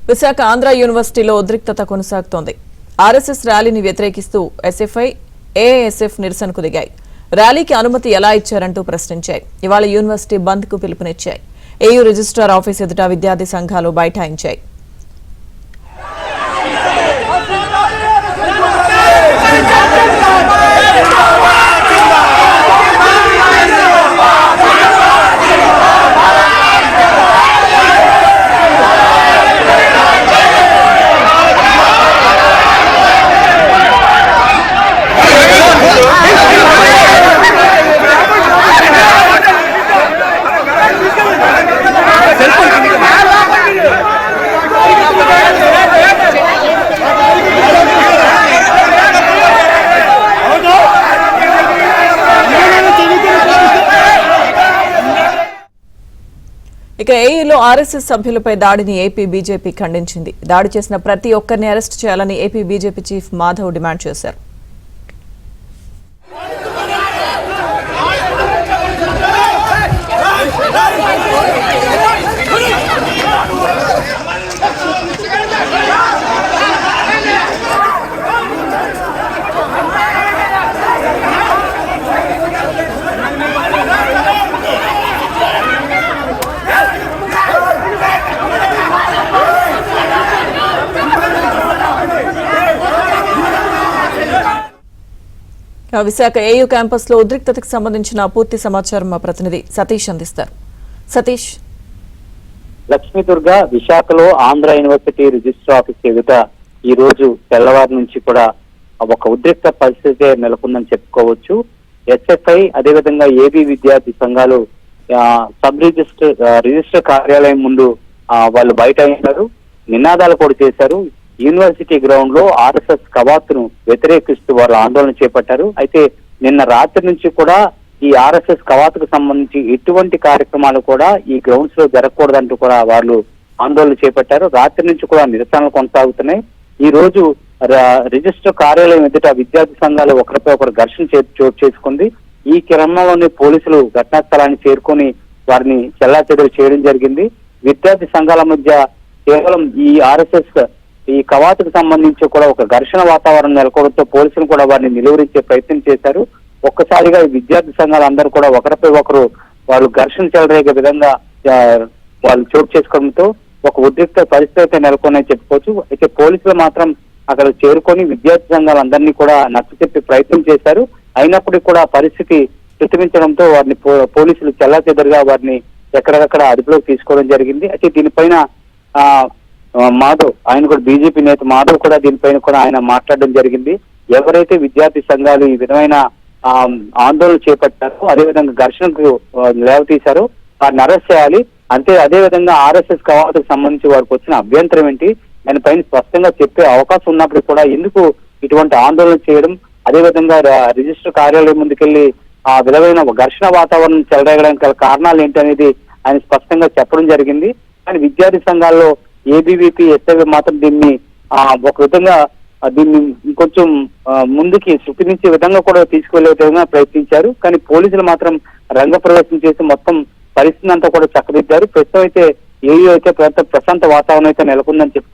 విశాఖ ఆంధ్ర యూనివర్సిటీలో ఉద్రిక్తత కొనసాగుతోంది. ఆర్ఎస్ఎస్ ర్యాలీని వ్యతిరేకిస్తూ ఎస్ఎఫ్ఐ, ఏఐఎస్ఎఫ్ నిరసనకు దిగాయి. ర్యాలీకి అనుమతి ఎలా ఇచ్చారంటూ ప్రశ్నించాయి. ఇవాళ యూనివర్సిటీ బంద్ కు పిలుపునిచ్చాయి. ఏయూ రిజిస్ట్రార్ ఆఫీస్ ఎదుట విద్యార్థి సంఘాలు బైఠాయించాయి. ఇక ఏయూలో ఆర్ఎస్ఎస్ సభ్యులపై దాడిని ఏపీ బీజేపీ ఖండించింది. దాడి చేసిన ప్రతి ఒక్కరిని అరెస్టు చేయాలని AP BJP chief Madhav demand చేశారు. విశాఖ ఏయూ క్యాంపస్ లో ఉద్రిక్తతకు సంబంధించిన పూర్తి సమాచారం మా ప్రతినిధి సతీష్ అందిస్తారు. సతీష్. లక్ష్మీదుర్గ విశాఖలో ఆంధ్ర యూనివర్సిటీ రిజిస్టర్ ఆఫీస్ ఎదుట ఈ రోజు తెల్లవారు నుంచి కూడా ఒక ఉద్రిక్త పరిస్థితి నెలకొందని చెప్పుకోవచ్చు. ఎస్ఎఫ్ఐ అదేవిధంగా ఏబీ విద్యార్థి సంఘాలు సబ్ రిజిస్టర్ కార్యాలయం ముందు వాళ్ళు బయట అయినారు, నినాదాలు కూడా చేశారు. యూనివర్సిటీ గ్రౌండ్ లో ఆర్ఎస్ఎస్ కవాతును వ్యతిరేకిస్తూ వాళ్ళు ఆందోళన చేపట్టారు. అయితే నిన్న రాత్రి నుంచి కూడా ఈ ఆర్ఎస్ఎస్ కవాతుకు సంబంధించి ఎటువంటి కార్యక్రమాలు కూడా ఈ గ్రౌండ్స్ లో జరగకూడదంటూ కూడా వాళ్ళు ఆందోళన చేపట్టారు. రాత్రి నుంచి కూడా నిరసనలు కొనసాగుతున్నాయి. ఈ రోజు రిజిస్టర్ కార్యాలయం ఎదుట విద్యార్థి సంఘాలు ఒకరిపై ఒకరు ఘర్షణ చోటు చేసుకుంది. ఈ క్రమంలోనే పోలీసులు ఘటనా స్థలాన్ని చేరుకొని వారిని చెల్లాచెదురు చేయడం జరిగింది. విద్యార్థి సంఘాల మధ్య కేవలం ఈ ఆర్ఎస్ఎస్ ఈ కవాతుకు సంబంధించి కూడా ఒక ఘర్షణ వాతావరణం నెలకొనడంతో పోలీసులు కూడా వారిని నిలువరించే ప్రయత్నం చేశారు. ఒక్కసారిగా ఈ విద్యార్థి సంఘాలు అందరూ కూడా ఒకరిపై ఒకరు వాళ్ళు ఘర్షణ చెలరేగే విధంగా వాళ్ళు చోటు చేసుకోవడంతో ఒక ఉద్రిక్త పరిస్థితి నెలకొన్నాయని చెప్పుకోవచ్చు. అయితే పోలీసులు మాత్రం అక్కడ చేరుకొని విద్యార్థి సంఘాలందరినీ కూడా నచ్చచెప్పే ప్రయత్నం చేశారు. అయినప్పటికీ కూడా పరిస్థితి ప్రతిమించడంతో వారిని పోలీసులు చెల్లాచెదరుగా వారిని ఎక్కడికక్కడ అదుపులోకి తీసుకోవడం జరిగింది. అయితే దీనిపైన మాధవ్, ఆయన కూడా బీజేపీ నేత మాధవ్ కూడా దీనిపైన కూడా ఆయన మాట్లాడడం జరిగింది. ఎవరైతే విద్యార్థి సంఘాలు ఈ విధమైన ఆందోళన చేపట్టారో అదేవిధంగా ఘర్షణకు లేవతీశారో వారిని అరెస్ట్ చేయాలి. అదేవిధంగా ఆర్ఎస్ఎస్ కవాతుకు సంబంధించి వారికి వచ్చిన అభ్యంతరం ఏంటి దానిపైన స్పష్టంగా చెప్పే అవకాశం ఉన్నప్పుడు కూడా ఎందుకు ఇటువంటి ఆందోళన చేయడం, అదేవిధంగా రిజిస్టర్ కార్యాలయం ముందుకెళ్లి ఆ విధమైన ఘర్షణ వాతావరణం చెలరేగడానికి గల కారణాలు ఏంటి అనేది ఆయన స్పష్టంగా చెప్పడం జరిగింది. కానీ విద్యార్థి సంఘాల్లో ఏబీవీపీ, ఎస్ఐవి మాత్రం దీన్ని ఒక విధంగా దీన్ని ఇంకొంచెం ముందుకి చూపించే విధంగా కూడా తీసుకువెళ్లే విధంగా ప్రయత్నించారు. కానీ పోలీసులు మాత్రం రంగప్రవేశం చేసి మొత్తం పరిస్థితిని అంతా కూడా చక్కదిద్దారు. ప్రస్తుతం అయితే ఏయూ అయితే ప్రశాంత వాతావరణం అయితే నెలకొందని చెప్పుకోవచ్చు.